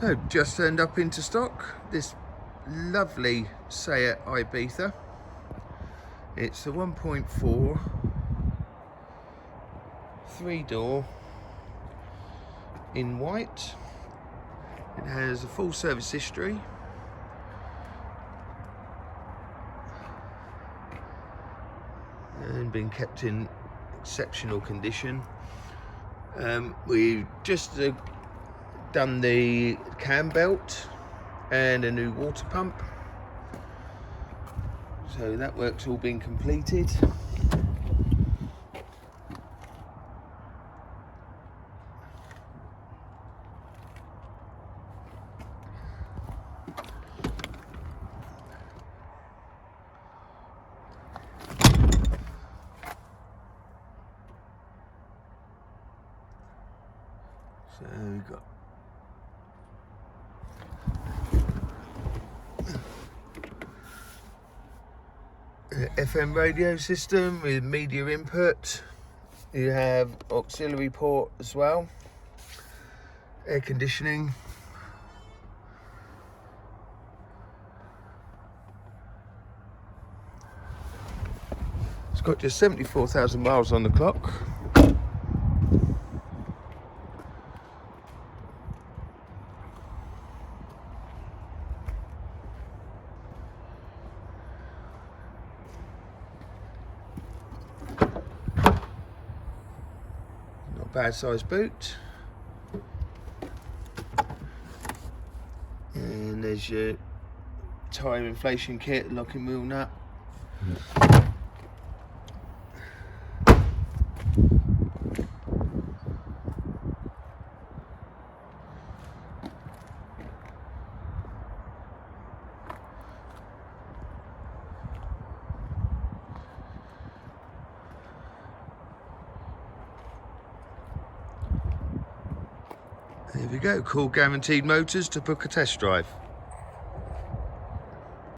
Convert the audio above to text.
So just turned up into stock this lovely SE Ibiza. It's a 1.4 3-door in white. It has a full service history. And been kept in exceptional condition. We've just done the Cambelt and a new water pump, so that work's all been completed. So we've got FM radio system with media input. You have auxiliary port as well, air conditioning. It's got just 74,000 miles on the clock. Bad size boot, and there's your tyre inflation kit, locking wheel nut. There we go, call Guaranteed Motors to book a test drive.